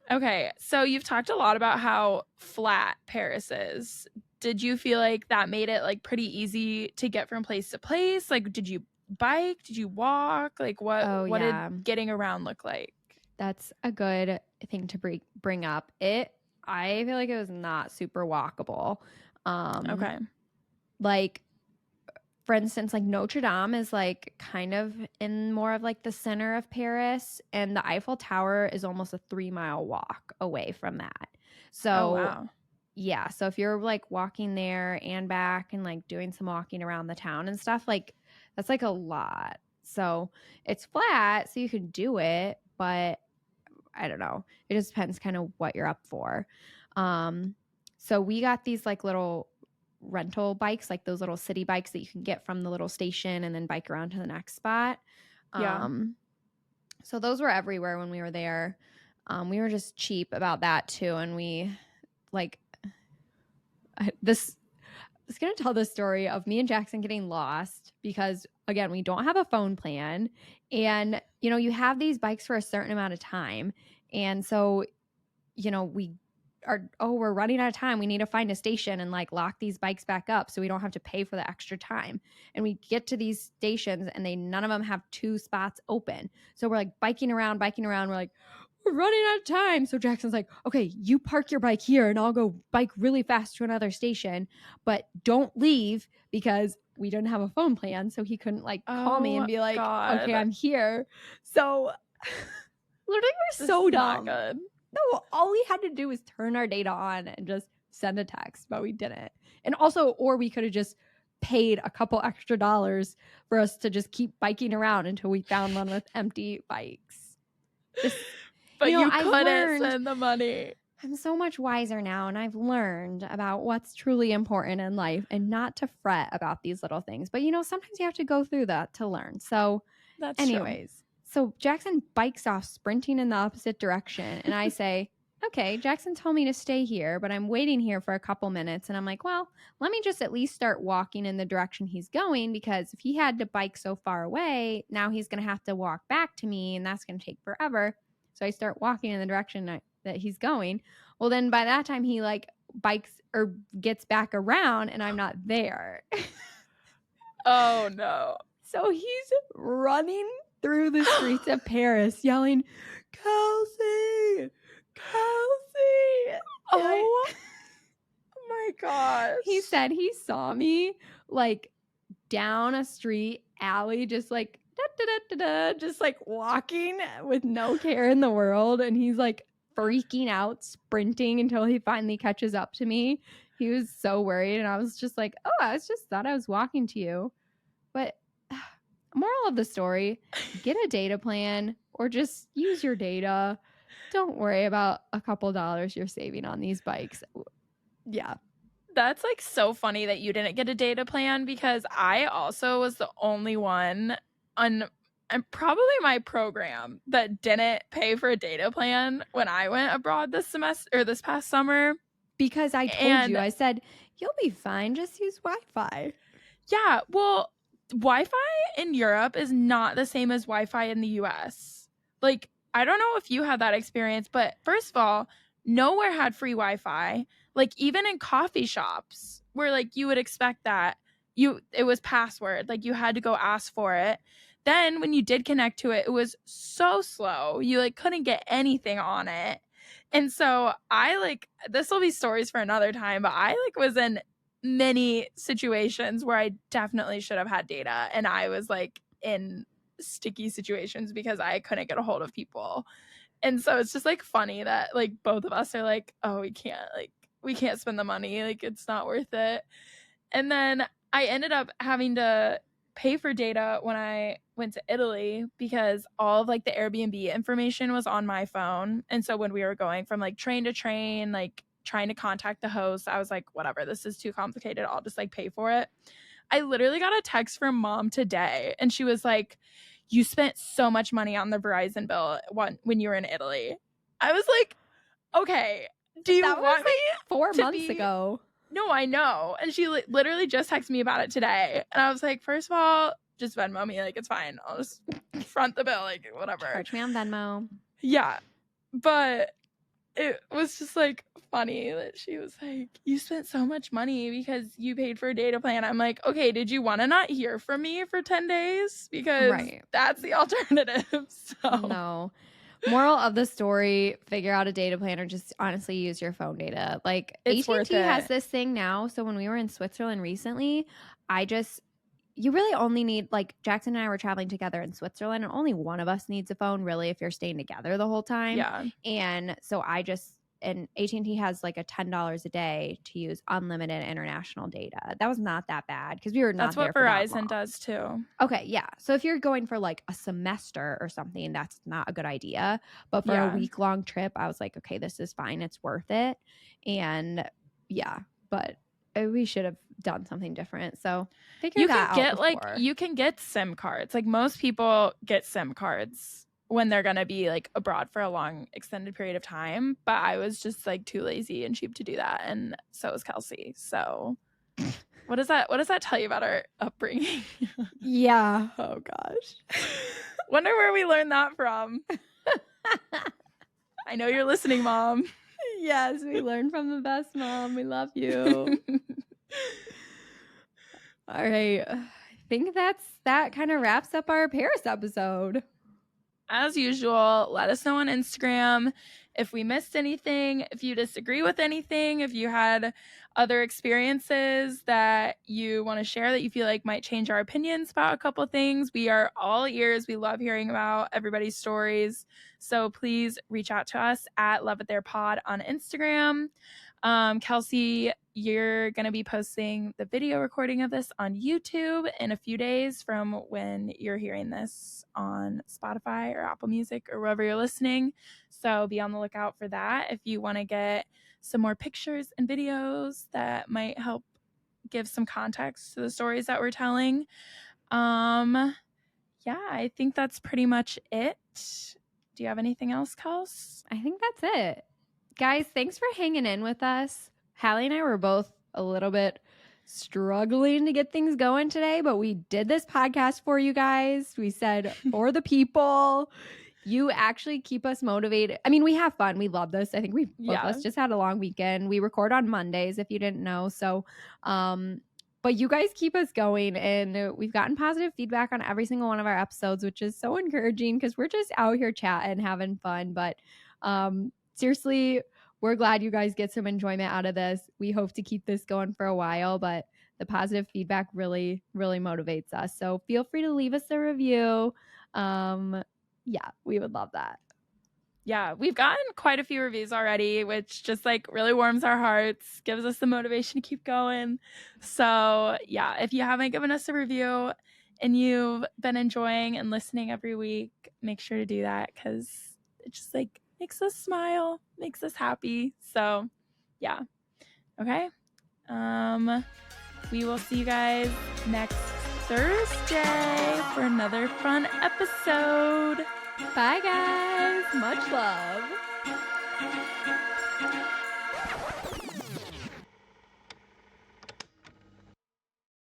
Okay. So you've talked a lot about how flat Paris is. Did you feel like that made it like pretty easy to get from place to place? Like, did you bike? Did you walk? Like what did getting around look like? That's a good thing to bring up. I feel like it was not super walkable. Okay. Like, for instance, like Notre Dame is like kind of in more of like the center of Paris, and the Eiffel Tower is almost a 3-mile walk away from that. So, yeah. So if you're like walking there and back and like doing some walking around the town and stuff, like that's like a lot. So it's flat, so you can do it, but I don't know. It just depends kind of what you're up for. So we got these like little rental bikes, like those little city bikes that you can get from the little station and then bike around to the next spot. So those were everywhere when we were there. We were just cheap about that too. And we like I was going to tell the story of me and Jackson getting lost because, again, we don't have a phone plan. And, you have these bikes for a certain amount of time. And so, we're running out of time. We need to find a station and like lock these bikes back up so we don't have to pay for the extra time. And we get to these stations and none of them have 2 spots open. So we're like biking around. We're like, we're running out of time. So Jackson's like, okay, you park your bike here and I'll go bike really fast to another station, but don't leave because we didn't have a phone plan. So he couldn't like call me and be like, okay, I'm here. So literally we're so dumb. Not good. No, all we had to do was turn our data on and just send a text, but we didn't. And also, or we could have just paid a couple extra dollars for us to just keep biking around until we found one with empty bikes. But you couldn't send the money. I'm so much wiser now, and I've learned about what's truly important in life and not to fret about these little things. But sometimes you have to go through that to learn. So, That's true. anyways, so Jackson bikes off sprinting in the opposite direction, and I say, okay, Jackson told me to stay here, but I'm waiting here for a couple minutes. And I'm like, well, let me just at least start walking in the direction he's going, because if he had to bike so far away, now he's going to have to walk back to me, and that's going to take forever. So I start walking in the direction that he's going. Well, then by that time he like bikes or gets back around and I'm not there. Oh no. So he's running through the streets of Paris yelling, Kelsey, Kelsey. Oh my gosh. He said he saw me like down a street alley, just like just like walking with no care in the world. And he's like freaking out, sprinting until he finally catches up to me. He was so worried. And I was just like, oh, I just thought I was walking to you. But moral of the story, get a data plan or just use your data. Don't worry about a couple dollars you're saving on these bikes. Yeah. That's like so funny that you didn't get a data plan, because I also was the only one on and probably my program that didn't pay for a data plan when I went abroad this semester or this past summer. Because I told you, I said, you'll be fine. Just use Wi-Fi. Yeah. Well, Wi-Fi in Europe is not the same as Wi-Fi in the US. Like, I don't know if you had that experience, but first of all, nowhere had free Wi-Fi. Like, even in coffee shops where like you would expect that it was password, like you had to go ask for it. Then when you did connect to it, it was so slow. You like couldn't get anything on it. And so I like, this will be stories for another time, but I like was in many situations where I definitely should have had data, and I was like in sticky situations because I couldn't get a hold of people. And so it's just like funny that like both of us are like, oh, we can't spend the money, like it's not worth it. And then I ended up having to pay for data when I went to Italy, because all of like the Airbnb information was on my phone. And so when we were going from like train to train, like trying to contact the host, I was like, whatever, this is too complicated, I'll just like pay for it. I literally got a text from mom today, and she was like, you spent so much money on the Verizon bill when you were in Italy. I was like, okay, do you want me 4 months ago? No, I know. And she literally just texted me about it today. And I was like, first of all, just Venmo me. Like, it's fine. I'll just front the bill. Like, whatever. Charge me on Venmo. Yeah. But it was just like funny that she was like, you spent so much money because you paid for a data plan. I'm like, okay, did you want to not hear from me for 10 days? Because that's the alternative. So no. Moral of the story, figure out a data plan or just honestly use your phone data. Like, AT&T has this thing now. So when we were in Switzerland recently, you really only need, like, Jackson and I were traveling together in Switzerland, and only one of us needs a phone really if you're staying together the whole time. Yeah. And so and AT&T has like a $10 a day to use unlimited international data. That was not that bad because we were not. That's what Verizon does too. Okay, yeah. So if you're going for like a semester or something, that's not a good idea. But for a week-long trip, I was like, okay, this is fine. It's worth it. And yeah, but we should have done something different. So figure that out. You can get SIM cards. Like, most people get SIM cards when they're going to be like abroad for a long extended period of time. But I was just like too lazy and cheap to do that. And so was Kelsey. So what does that tell you about our upbringing? Yeah. Oh gosh. Wonder where we learned that from. I know you're listening, Mom. Yes, we learned from the best, Mom. We love you. All right. I think that kind of wraps up our Paris episode. As usual, let us know on Instagram if we missed anything, if you disagree with anything, if you had other experiences that you want to share that you feel like might change our opinions about a couple things. We are all ears. We love hearing about everybody's stories. So please reach out to us at Love It There Pod on Instagram. Kelsey you're going to be posting the video recording of this on YouTube in a few days from when you're hearing this on Spotify or Apple Music or wherever you're listening. So be on the lookout for that if you want to get some more pictures and videos that might help give some context to the stories that we're telling. Yeah, I think that's pretty much it. Do you have anything else, Kels? I think that's it. Guys, thanks for hanging in with us. Hallie and I were both a little bit struggling to get things going today, but we did this podcast for you guys. We said for the people. You actually keep us motivated. I mean, we have fun. We love this. I think we both of us just had a long weekend. We record on Mondays, if you didn't know. So, but you guys keep us going, and we've gotten positive feedback on every single one of our episodes, which is so encouraging because we're just out here chatting, having fun. But seriously, we're glad you guys get some enjoyment out of this. We hope to keep this going for a while, but the positive feedback really, really motivates us. So feel free to leave us a review. Yeah, we would love that. Yeah, we've gotten quite a few reviews already, which just like really warms our hearts, gives us the motivation to keep going. So yeah, if you haven't given us a review and you've been enjoying and listening every week, make sure to do that because it just like makes us smile, makes us happy. So yeah. Okay. We will see you guys next Thursday for another fun episode. Bye, guys. Much love.